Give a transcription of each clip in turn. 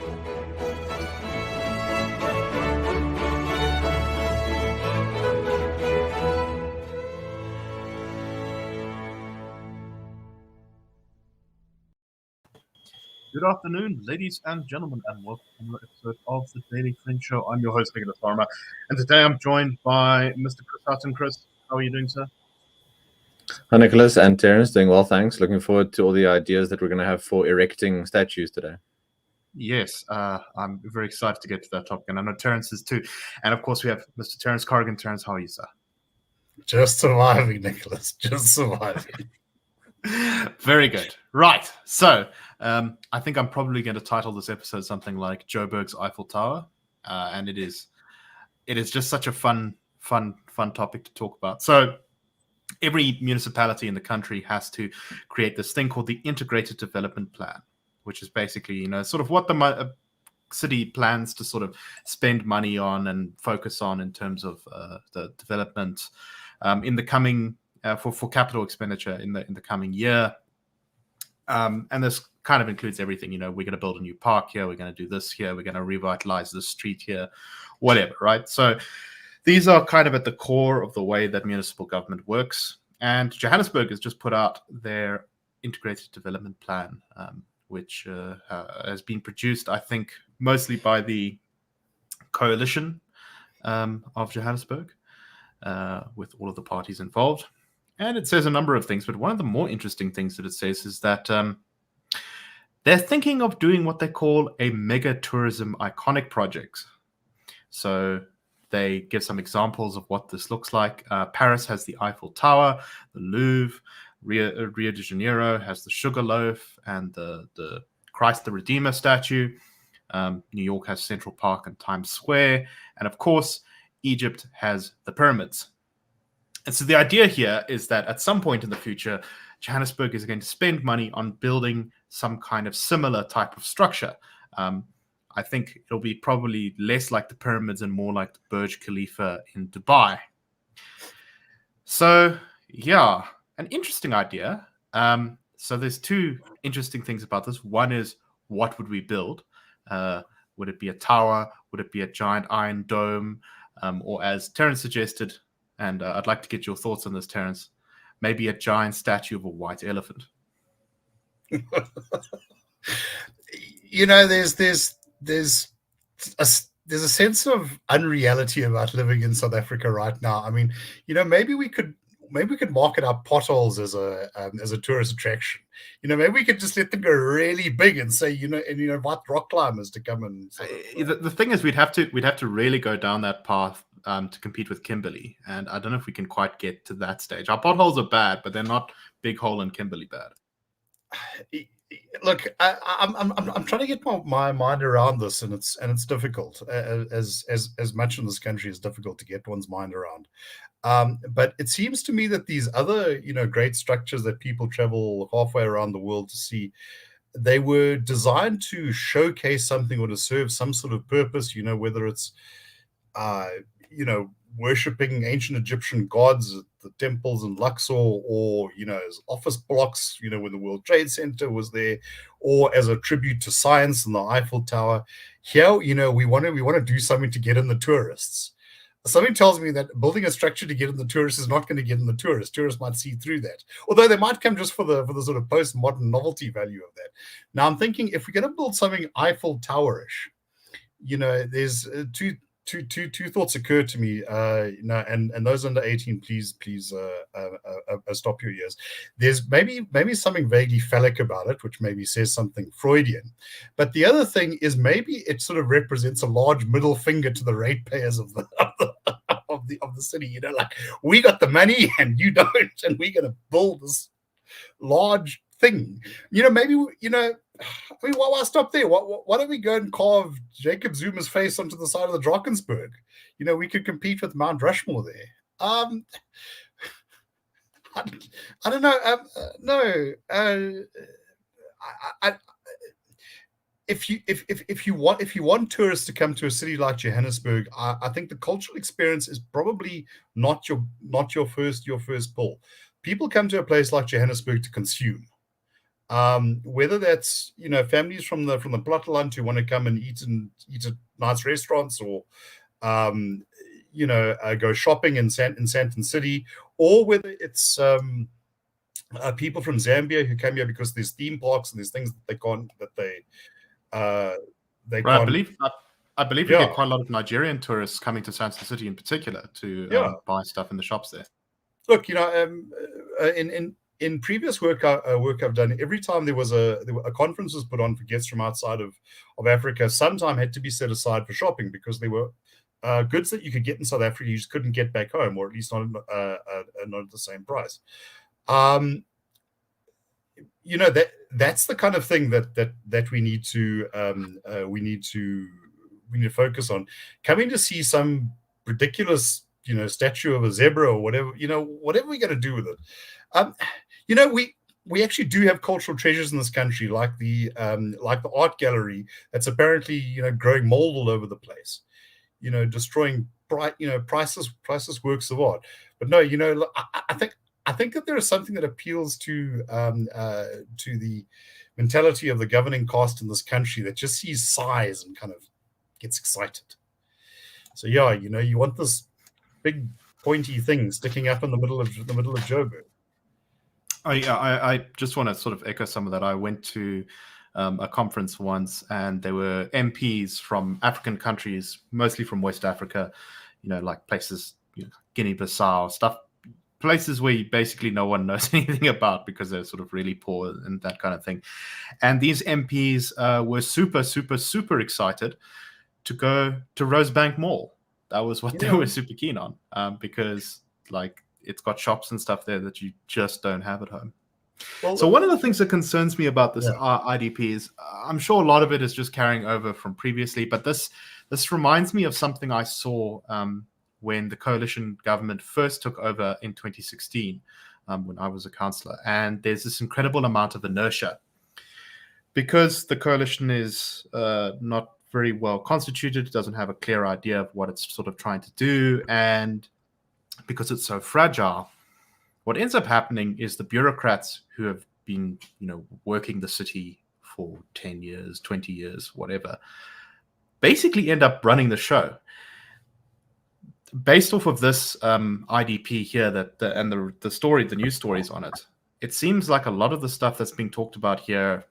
Good afternoon, ladies and gentlemen, and welcome to another episode of the Daily Fringe Show. I'm your host, Nicholas Lorimer, and today I'm joined by Mr. Chris Hattingh. Chris, how are you doing, sir? Hi, Nicholas and Terence. Doing well, thanks. Looking forward to all the ideas that we're going to have for erecting statues today. Yes, I'm very excited to get to that topic, and I know Terence is too. And of course, we have Mr. Terence Corrigan. Terence, how are you, sir? Just surviving, Nicholas. Just surviving. Very good. Right. So I think I'm probably going to title this episode something like Joburg's Eiffel Tower, and it is just such a fun topic to talk about. So every municipality in the country has to create this thing called the Integrated Development Plan, which is basically, sort of what the city plans to sort of spend money on and focus on in terms of the development in the coming for capital expenditure in the coming year. And this kind of includes everything. We're going to build a new park here. We're going to do this here. We're going to revitalize this street here, whatever, right? So these are kind of at the core of the way that municipal government works. And Johannesburg has just put out their Integrated Development Plan, which has been produced, I think, mostly by the coalition of Johannesburg, with all of the parties involved. And it says a number of things, but one of the more interesting things that it says is that they're thinking of doing what they call a mega tourism iconic project. So they give some examples of what this looks like. Paris has the Eiffel Tower, the Louvre, Rio de Janeiro has the Sugarloaf and the Christ the Redeemer statue. New York has Central Park and Times Square. And of course, Egypt has the pyramids. And so the idea here is that at some point in the future, Johannesburg is going to spend money on building some kind of similar type of structure. I think it'll be probably less like the pyramids and more like the Burj Khalifa in Dubai. So, yeah, an interesting idea. So there's two interesting things about this. One is, what would we build? Would it be a tower? Would it be a giant iron dome? Or as Terence suggested, and I'd like to get your thoughts on this, Terence, maybe a giant statue of a white elephant. There's a sense of unreality about living in South Africa right now. I mean, maybe we could market our potholes as a tourist attraction. Maybe we could just let them go really big and say, invite rock climbers to come and. The thing is, we'd have to really go down that path to compete with Kimberley, and I don't know if we can quite get to that stage. Our potholes are bad, but they're not Big Hole and Kimberley bad. Look, I'm trying to get my mind around this, and it's difficult. As much in this country is difficult to get one's mind around. But it seems to me that these other, great structures that people travel halfway around the world to see, they were designed to showcase something or to serve some sort of purpose. Whether it's, worshipping ancient Egyptian gods at the temples in Luxor, or as office blocks, when the World Trade Center was there, or as a tribute to science in the Eiffel Tower. Here, we want to do something to get in the tourists. Something tells me that building a structure to get in the tourists is not going to get in the tourists. Tourists might see through that, although they might come just for the sort of postmodern novelty value of that. Now, I'm thinking, if we're going to build something Eiffel Tower-ish, there's two thoughts occur to me, and those under 18, please stop your ears. There's maybe something vaguely phallic about it, which maybe says something Freudian. But the other thing is, maybe it sort of represents a large middle finger to the ratepayers of the city. Like, we got the money and you don't, and we're going to build this large thing. Maybe I mean, why stop there? Why don't we go and carve Jacob Zuma's face onto the side of the Drakensberg? We could compete with Mount Rushmore there. I don't know. No. If you want tourists to come to a city like Johannesburg, I think the cultural experience is probably not your first pull. People come to a place like Johannesburg to consume. Whether that's families from the platteland who want to come and eat at nice restaurants, or go shopping in Sandton City, or whether it's people from Zambia who came here because there's theme parks and there's things that they can't Right, I believe we Yeah. get quite a lot of Nigerian tourists coming to Sandton City in particular to buy stuff in the shops there. Look, in previous work I've done, every time there was a conference was put on for guests from outside of Africa, some time had to be set aside for shopping, because there were goods that you could get in South Africa you just couldn't get back home, or at least not at the same price. That's the kind of thing that we need to focus on. Coming to see some ridiculous statue of a zebra or whatever, whatever we're going to do with it. We actually do have cultural treasures in this country, like the art gallery that's apparently growing mold all over the place, destroying priceless works of art. But no, I think that there is something that appeals to the mentality of the governing caste in this country that just sees size and kind of gets excited. So yeah, you want this big pointy thing sticking up in the middle of Joburg. I just want to sort of echo some of that. I went to a conference once, and there were MPs from African countries, mostly from West Africa, like places, Guinea-Bissau, stuff, places where basically no one knows anything about because they're sort of really poor and that kind of thing. And these MPs were super, super, super excited to go to Rosebank Mall. That was what they were super keen on, because it's got shops and stuff there that you just don't have at home. Well, so one of the things that concerns me about this IDP is, I'm sure a lot of it is just carrying over from previously, but this reminds me of something I saw when the coalition government first took over in 2016, when I was a councillor. And there's this incredible amount of inertia because the coalition is not very well constituted, doesn't have a clear idea of what it's sort of trying to do, and because it's so fragile, what ends up happening is the bureaucrats who have been, working the city for 10 years, 20 years, whatever, basically end up running the show. Based off of this IDP here, the story, the news stories on it, it seems like a lot of the stuff that's being talked about here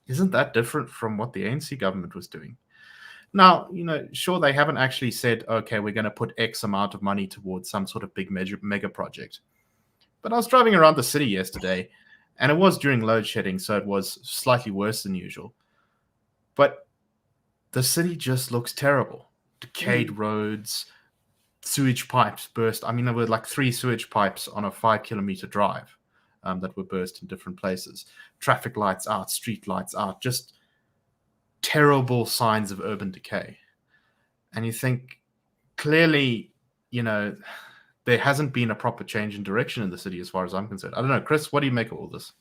isn't that different from what the ANC government was doing. Now, sure, they haven't actually said, okay, we're going to put X amount of money towards some sort of big mega project. But I was driving around the city yesterday, and it was during load shedding, so it was slightly worse than usual. But the city just looks terrible. Decayed roads, sewage pipes burst. I mean, there were like 3 sewage pipes on a 5-kilometer drive that were burst in different places. Traffic lights out, street lights out, just terrible signs of urban decay. And you think, clearly, there hasn't been a proper change in direction in the city as far as I'm concerned. I don't know, Chris, what do you make of all this?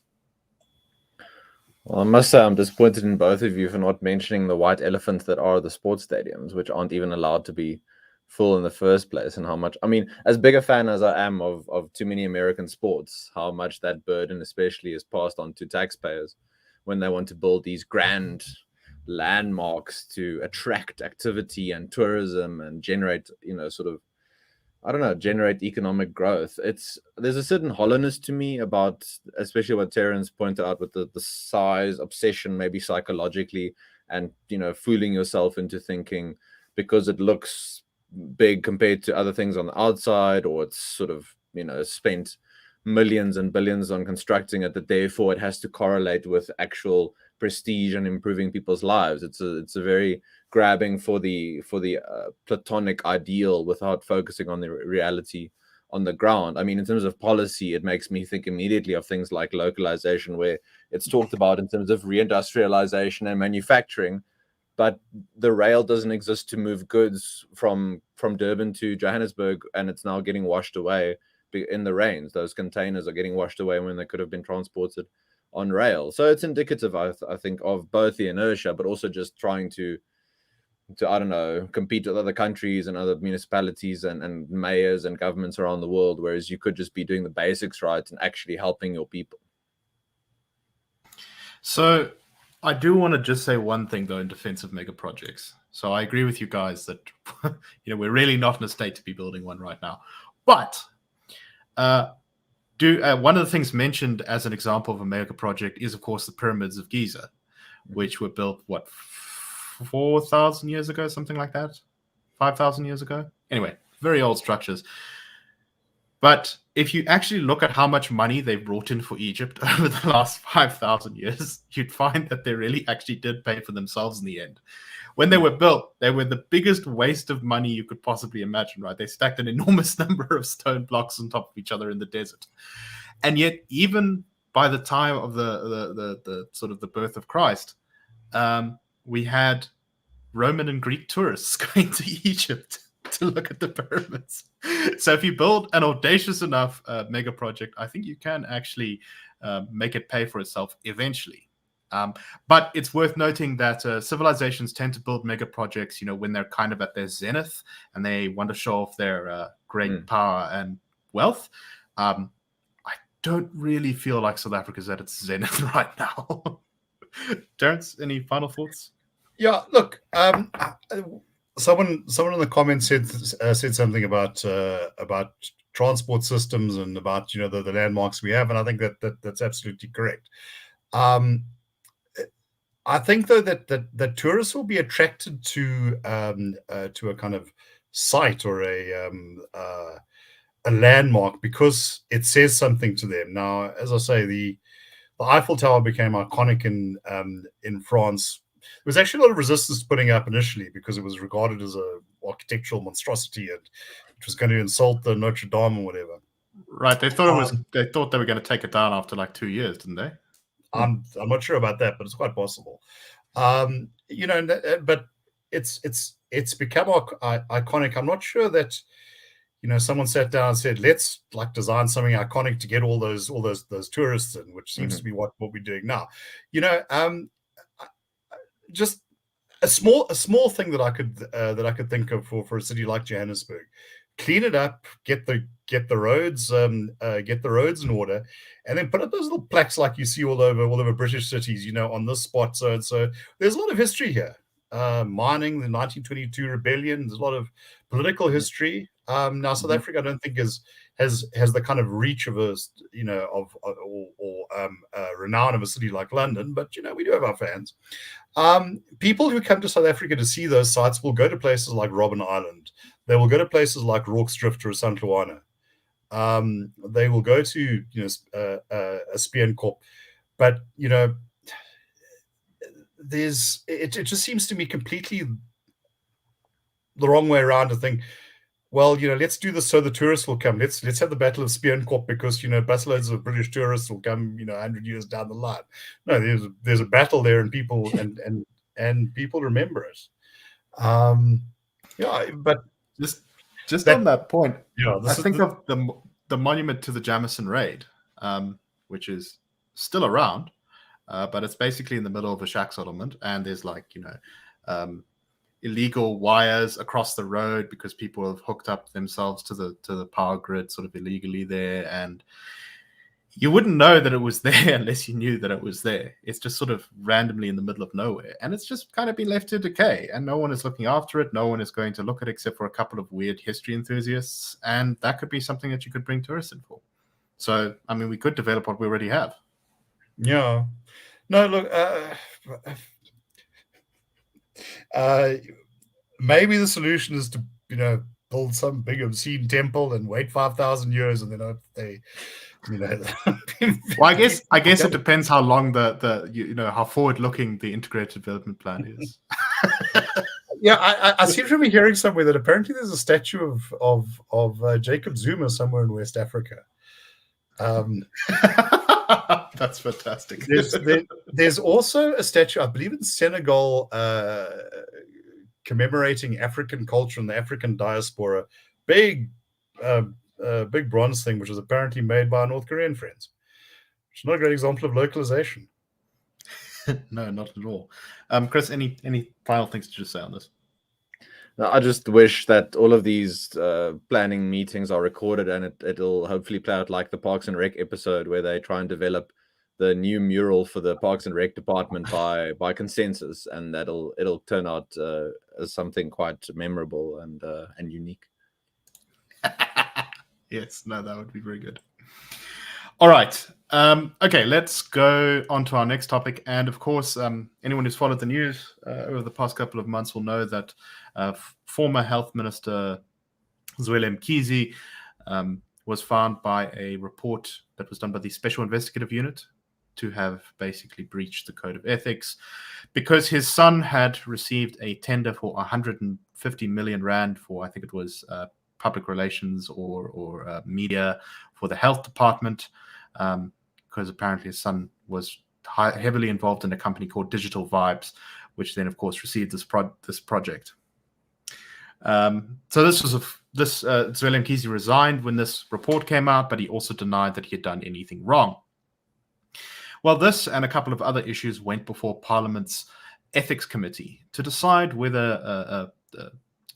Well, I must say I'm disappointed in both of you for not mentioning the white elephants that are the sports stadiums, which aren't even allowed to be full in the first place, and how much, as big a fan as I am of too many American sports, how much that burden especially is passed on to taxpayers when they want to build these grand landmarks to attract activity and tourism and generate, generate economic growth. There's a certain hollowness to me about, especially what Terence pointed out with the size obsession, maybe psychologically, and fooling yourself into thinking because it looks big compared to other things on the outside, or it's sort of spent millions and billions on constructing it, that therefore it has to correlate with actual prestige and improving people's lives. It's a very grabbing for the platonic ideal without focusing on the reality on the ground. In terms of policy, it makes me think immediately of things like localization, where it's talked about in terms of reindustrialization and manufacturing, but the rail doesn't exist to move goods from Durban to Johannesburg, and it's now getting washed away in the rains. Those containers are getting washed away when they could have been transported on rail. So it's indicative, I think, of both the inertia, but also just trying to compete with other countries and other municipalities and mayors and governments around the world, whereas you could just be doing the basics right and actually helping your people. So I do want to just say one thing though in defense of mega projects. So I agree with you guys that we're really not in a state to be building one right now. But one of the things mentioned as an example of a mega project is, of course, the pyramids of Giza, which were built 4,000 years ago, something like that, 5,000 years ago. Anyway, very old structures. But if you actually look at how much money they've brought in for Egypt over the last 5,000 years, you'd find that they really actually did pay for themselves in the end. When they were built, they were the biggest waste of money you could possibly imagine, right? They stacked an enormous number of stone blocks on top of each other in the desert. And yet, even by the time of the sort of the birth of Christ, we had Roman and Greek tourists going to Egypt to look at the pyramids. So if you build an audacious enough mega project, I think you can actually make it pay for itself eventually. But it's worth noting that civilizations tend to build mega projects, when they're kind of at their zenith and they want to show off their great power and wealth. I don't really feel like South Africa's at its zenith right now. Terence, any final thoughts? Yeah, look, someone in the comments said something about transport systems and about the landmarks we have, and I think that's absolutely correct. I think though that tourists will be attracted to a kind of site or a landmark because it says something to them. Now, as I say, the Eiffel Tower became iconic in France. There was actually a lot of resistance to putting it up initially because it was regarded as a architectural monstrosity and it was going to insult the Notre Dame or whatever. Right. They thought they thought they were going to take it down after like 2 years, didn't they? I'm not sure about that, but it's quite possible. But it's become iconic. I'm not sure that someone sat down and said, let's design something iconic to get all those tourists in, which seems to be what we're doing now. Just a small thing that I could think of for a city like Johannesburg. Clean it up, get the roads in order, and then put up those little plaques like you see all over British cities, on this spot. So there's a lot of history here. Mining, the 1922 rebellion. There's a lot of political history. Now South Africa, I don't think has the kind of reach of a renown of a city like London, but we do have our fans. People who come to South Africa to see those sites will go to places like Robben Island. They will go to places like Rorke's Drift or St. Luana. They will go to a Spienkop, but it just seems to me completely the wrong way around to think, well, let's do this so the tourists will come. Let's have the Battle of Spienkop because busloads of British tourists will come 100 years down the line. No, there's a battle there, and people and people remember it. But just on that point, I think of the monument to the Jameson raid, which is still around, but it's basically in the middle of a shack settlement, and there's illegal wires across the road because people have hooked up themselves to the power grid sort of illegally there, and you wouldn't know that it was there unless you knew that it was there. It's just sort of randomly in the middle of nowhere, and it's just kind of been left to decay, and no one is looking after it. No one is going to look at it except for a couple of weird history enthusiasts, and that could be something that you could bring tourists in for. So, I mean, we could develop what we already have. Yeah. No, look, maybe the solution is to build some big obscene temple and wait 5,000 years and then they well, I guess it depends how long the how forward looking the integrated development plan is. Yeah, I seem to be hearing somewhere that apparently there's a statue of Jacob Zuma somewhere in West Africa. That's fantastic. There's also a statue, I believe, in Senegal, commemorating African culture and the African diaspora. Big bronze thing, which was apparently made by our North Korean friends. Which is not a great example of localization. No, not at all. Chris, any final things to just say on this? I just wish that all of these planning meetings are recorded and it'll hopefully play out like the Parks and Rec episode where they try and develop the new mural for the Parks and Rec department by consensus, and it'll turn out as something quite memorable and unique. Yes, no, that would be very good. All right. Okay, let's go on to our next topic. And of course, anyone who's followed the news over the past couple of months will know that former Health Minister Mkhize was found by a report that was done by the Special Investigative Unit to have basically breached the Code of Ethics because his son had received a tender for 150 million rand for, I think it was public relations or media for the health department, because apparently his son was heavily involved in a company called Digital Vibes, which then, of course, received this project. So Zweli Mkhize resigned when this report came out, but he also denied that he had done anything wrong. Well, this and a couple of other issues went before Parliament's Ethics Committee to decide whether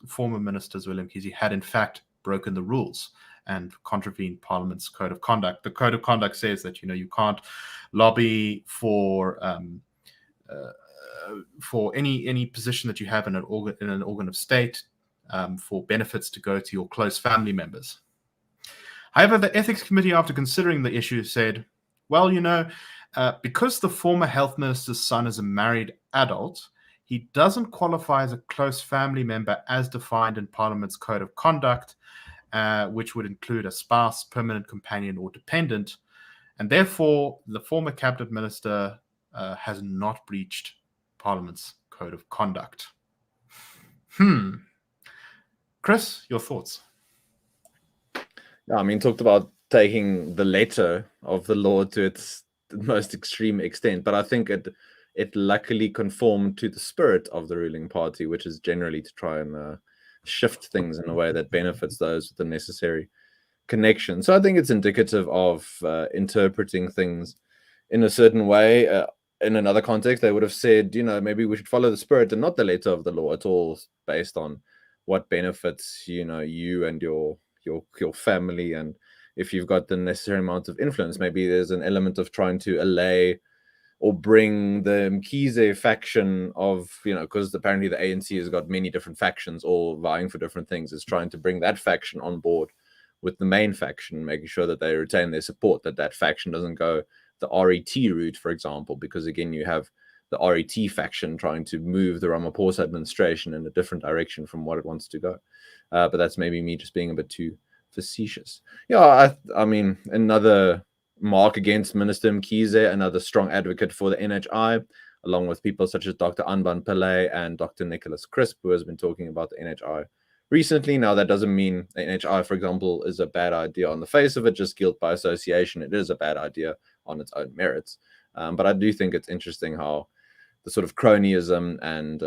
former Minister Zweli Mkhize had in fact broken the rules and contravened Parliament's Code of Conduct. The Code of Conduct says that you can't lobby for any position that you have in an organ of state for benefits to go to your close family members. However, the Ethics Committee, after considering the issue, said, well, because the former health minister's son is a married adult, he doesn't qualify as a close family member as defined in Parliament's Code of Conduct, which would include a spouse, permanent companion, or dependent. And therefore, the former cabinet minister has not breached Parliament's Code of Conduct. Chris, your thoughts? Yeah, I mean, talked about taking the letter of the law to its most extreme extent, but I think it luckily conformed to the spirit of the ruling party, which is generally to try and shift things in a way that benefits those with the necessary connection. So I think it's indicative of interpreting things in a certain way. In another context, they would have said, maybe we should follow the spirit and not the letter of the law at all, based on what benefits, you and your family, and if you've got the necessary amount of influence. Maybe there's an element of trying to allay or bring the Mkhize faction of, because apparently the ANC has got many different factions all vying for different things, is trying to bring that faction on board with the main faction, making sure that they retain their support, that faction doesn't go the RET route, for example, because again, you have the RET faction trying to move the Ramaphosa administration in a different direction from what it wants to go. But that's maybe me just being a bit too facetious. Yeah, I mean, another mark against Minister Mkhize, another strong advocate for the NHI, along with people such as Dr. Anban Pillay and Dr. Nicholas Crisp, who has been talking about the NHI recently. Now, that doesn't mean the NHI, for example, is a bad idea on the face of it, just guilt by association. It is a bad idea on its own merits. But I do think it's interesting how the sort of cronyism and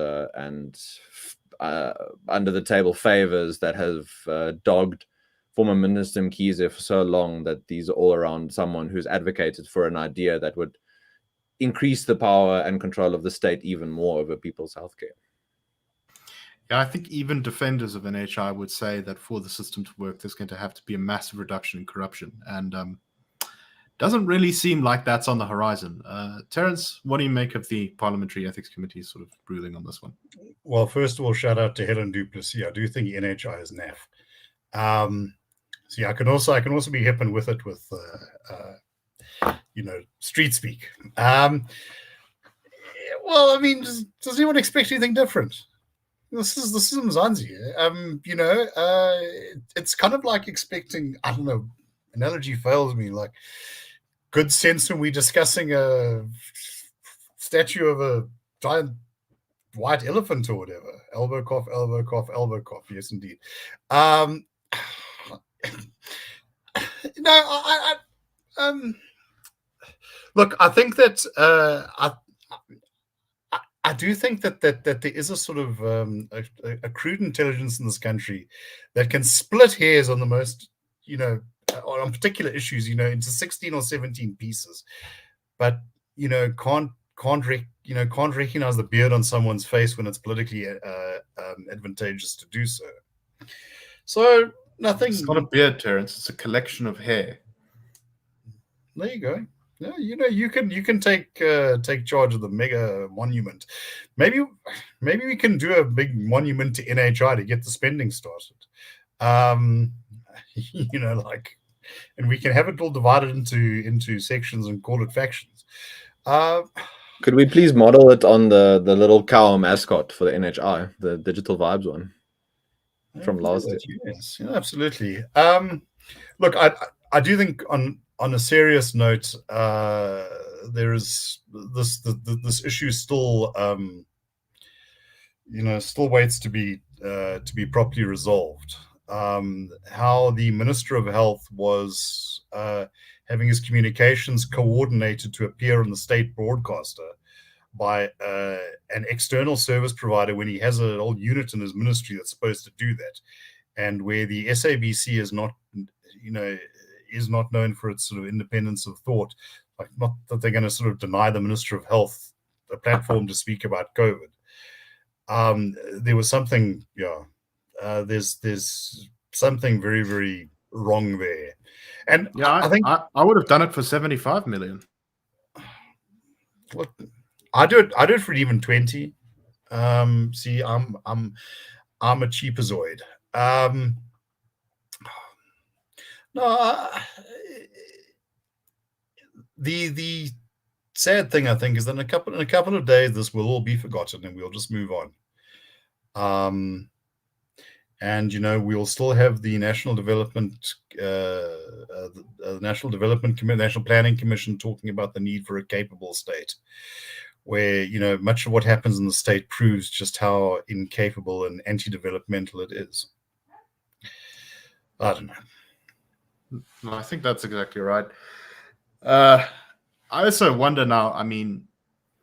under the table favors that have dogged former Minister Mkhize for so long, that these are all around someone who's advocated for an idea that would increase the power and control of the state even more over people's healthcare. Yeah, I think even defenders of NHI would say that for the system to work, there's going to have to be a massive reduction in corruption. And doesn't really seem like that's on the horizon. Terence, what do you make of the Parliamentary Ethics Committee sort of ruling on this one? Well, first of all, shout out to Helen du Plessis. I do think NHI is naff. So yeah, I can also be hip and with it with street speak. Well, I mean, does anyone expect anything different? This is Mzansi. It's kind of like expecting, I don't know, analogy fails me, like good sense when we're discussing a statue of a giant white elephant or whatever. Elbow cough, elbow cough, elbow cough. Yes, indeed. Look, I think that I do think that there is a sort of a crude intelligence in this country that can split hairs on the most, on particular issues, into 16 or 17 pieces, but can't recognize the beard on someone's face when it's politically advantageous to do so. So nothing. It's not a beard, Terence. It's a collection of hair. There you go. Yeah, you can take charge of the mega monument. Maybe we can do a big monument to NHI to get the spending started. Like, and we can have it all divided into sections and call it factions. Could we please model it on the little cow mascot for the NHI, the Digital Vibes one from last year? Yes, absolutely. Look, I do think on a serious note, there is this issue still still waits to be properly resolved. How the Minister of Health was having his communications coordinated to appear on the state broadcaster by an external service provider when he has a whole unit in his ministry that's supposed to do that, and where the SABC is not known for its sort of independence of thought. Like, not that they're going to sort of deny the Minister of Health a platform to speak about COVID. There was something, there's something very, very wrong there. And yeah, I think I would have done it for 75 million. Look, I do it for even 20. See, I'm a cheapazoid. No, the sad thing, I think, is that in a couple of days this will all be forgotten and we'll just move on. And we'll still have the National Development National Planning Commission talking about the need for a capable state, where much of what happens in the state proves just how incapable and anti-developmental it is. I don't know. No, I think that's exactly right. I also wonder now, I mean,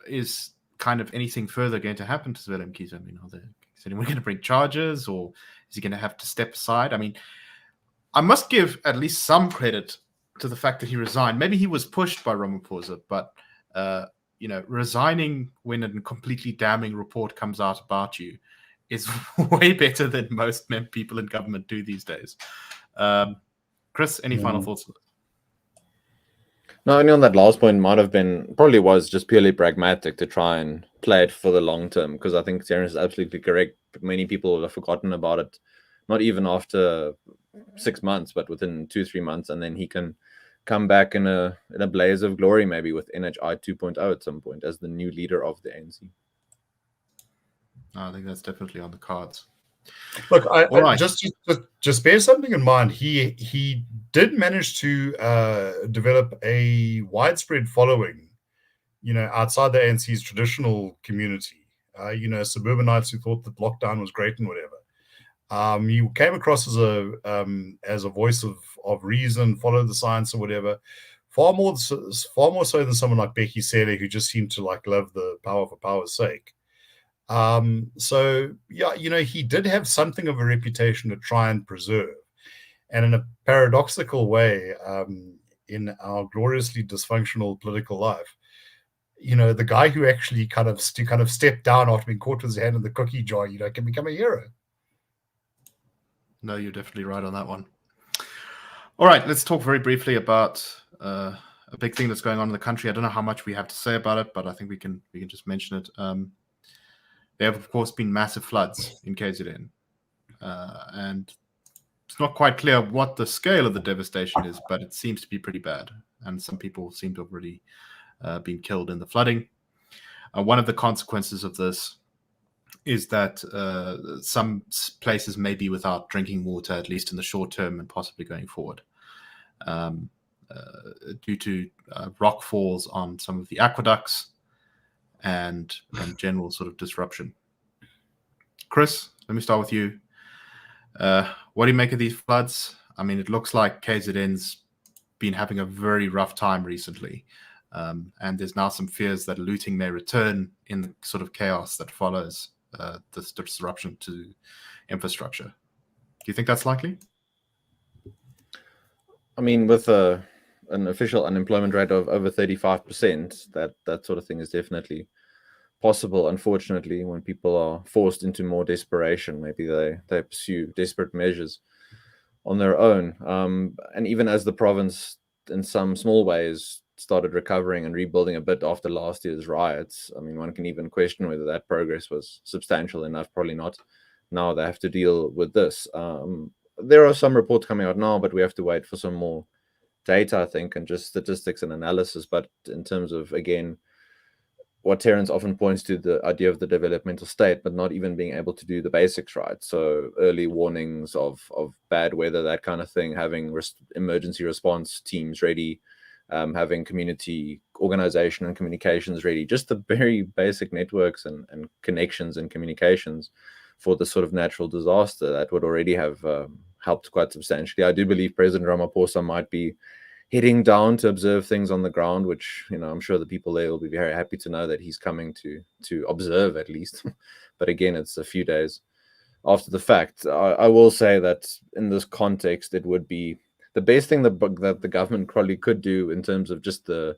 is kind of anything further going to happen to Zweli Mkhize? I mean, is anyone going to bring charges, or is he going to have to step aside? I mean, I must give at least some credit to the fact that he resigned. Maybe he was pushed by Ramaphosa, but resigning when a completely damning report comes out about you is way better than most people in government do these days. Chris, any final thoughts? No, only on that last point probably was just purely pragmatic to try and play it for the long term, because I think Terence is absolutely correct. Many people have forgotten about it, not even after 6 months, but within 2-3 months, and then he can come back in a blaze of glory, maybe with NHI 2.0 at some point as the new leader of the ANC. I think that's definitely on the cards. Look, I just bear something in mind. He did manage to develop a widespread following, outside the ANC's traditional community. Suburbanites who thought that lockdown was great and whatever. He came across as a voice of reason, follow the science or whatever. Far more so than someone like Becky Cele, who just seemed to love the power for power's sake. So yeah, he did have something of a reputation to try and preserve, and in a paradoxical way, in our gloriously dysfunctional political life, the guy who actually kind of stepped down after being caught with his hand in the cookie jar, can become a hero. No, you're definitely right on that one. All right, let's talk very briefly about a big thing that's going on in the country. I don't know how much we have to say about it, but I think we can just mention it. There have, of course, been massive floods in KZN, and it's not quite clear what the scale of the devastation is, but it seems to be pretty bad, and some people seem to have already been killed in the flooding. One of the consequences of this is that some places may be without drinking water, at least in the short term and possibly going forward, due to rock falls on some of the aqueducts and general sort of disruption. Chris, let me start with you. What do you make of these floods? I mean, it looks like KZN's been having a very rough time recently, and there's now some fears that looting may return in the sort of chaos that follows this disruption to infrastructure. Do you think that's likely? I mean, with an official unemployment rate of over 35%, that sort of thing is definitely possible. Unfortunately, when people are forced into more desperation, maybe they pursue desperate measures on their own. And even as the province, in some small ways, started recovering and rebuilding a bit after last year's riots. I mean, one can even question whether that progress was substantial enough. Probably not. Now they have to deal with this. There are some reports coming out now, but we have to wait for some more data, I think, and just statistics and analysis. But in terms of, again, what Terence often points to, the idea of the developmental state, but not even being able to do the basics right. So early warnings of bad weather, that kind of thing, having emergency response teams ready, having community organization and communications ready, just the very basic networks and connections and communications for the sort of natural disaster that would already have helped quite substantially. I do believe President Ramaphosa might be heading down to observe things on the ground, which, you know, I'm sure the people there will be very happy to know that he's coming to observe at least. But again, it's a few days after the fact. I will say that in this context, it would be the best thing that the government probably could do in terms of just the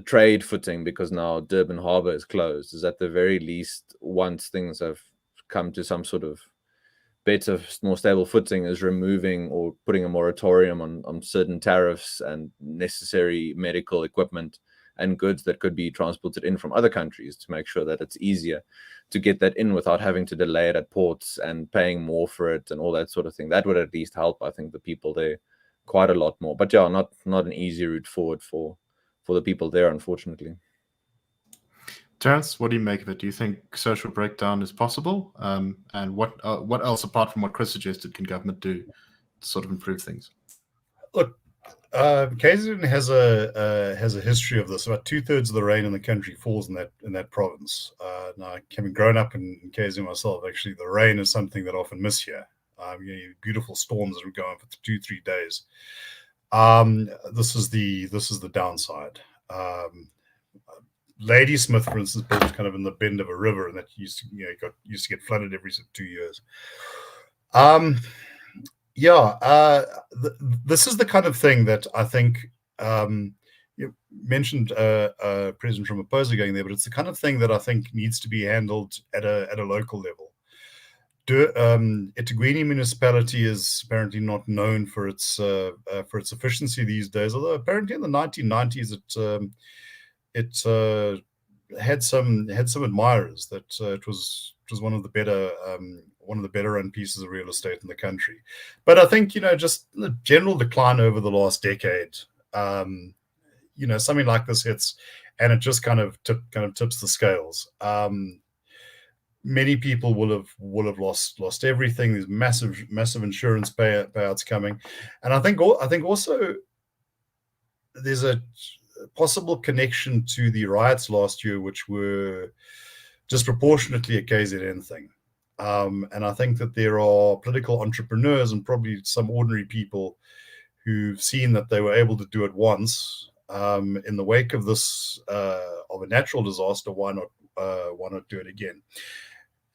trade footing, because now Durban Harbour is closed, is at the very least, once things have come to some sort of better, more stable footing, is removing or putting a moratorium on certain tariffs and necessary medical equipment and goods that could be transported in from other countries, to make sure that it's easier to get that in without having to delay it at ports and paying more for it and all that sort of thing. That would at least help, I think, the people there quite a lot more. But yeah, not an easy route forward for the people there, unfortunately. Terence, what do you make of it? Do you think social breakdown is possible? And what else, apart from what Chris suggested, can government do to sort of improve things? Look, KZN has a history of this. About 2/3 of the rain in the country falls in that province. Now, having grown up in KZN myself, actually, the rain is something that I often miss here. Beautiful storms that would go on for 2-3 days. This is the downside. Ladysmith, for instance, built kind of in the bend of a river, and that used to get flooded every 2 years. This is the kind of thing that I think you mentioned President Ramaphosa going there, but it's the kind of thing that I think needs to be handled at a local level. eThekwini municipality is apparently not known for its efficiency these days, although apparently in the 1990s it had some admirers, that it was one of the better run pieces of real estate in the country. But I think, just the general decline over the last decade, something like this hits and it just kind of tips the scales. Many people will have lost everything. There's massive insurance payouts coming, and I think also there's a possible connection to the riots last year, which were disproportionately a KZN thing. And I think that there are political entrepreneurs and probably some ordinary people who've seen that they were able to do it once in the wake of this of a natural disaster. Why not do it again?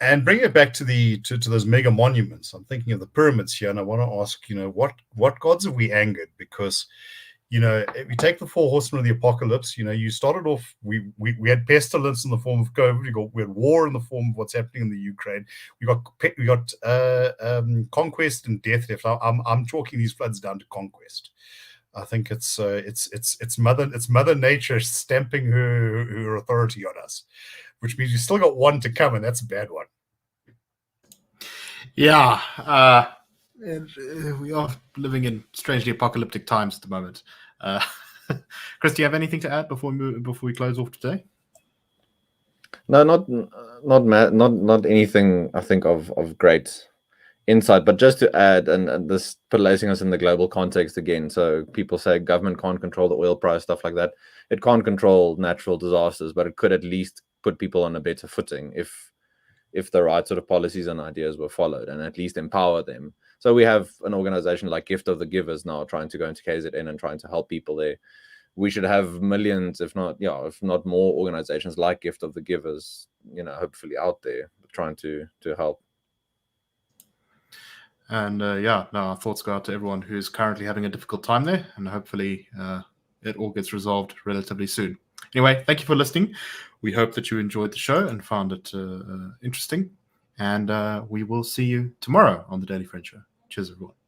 And bring it back to those mega monuments. I'm thinking of the pyramids here, and I want to ask, what gods have we angered? Because, if you take the 4 horsemen of the apocalypse, you started off, we had pestilence in the form of COVID. We had war in the form of what's happening in the Ukraine. We got conquest and death left. I'm chalking these floods down to conquest. I think it's Mother Nature stamping her authority on us, which means you still got one to come, and that's a bad one. Yeah, we are living in strangely apocalyptic times at the moment. Chris, do you have anything to add before we close off today? No, not anything, I think, of great insight, but just to add, and this placing us in the global context again. So people say government can't control the oil price, stuff like that. It can't control natural disasters, but it could at least put people on a better footing if the right sort of policies and ideas were followed, and at least empower them. So we have an organization like Gift of the Givers now trying to go into KZN and trying to help people there. We should have millions, if not more, organizations like Gift of the Givers, hopefully out there trying to help. And our thoughts go out to everyone who's currently having a difficult time there, and hopefully it all gets resolved relatively soon. Anyway, thank you for listening. We hope that you enjoyed the show and found it interesting. And we will see you tomorrow on the Daily Friend Show. Cheers, everyone.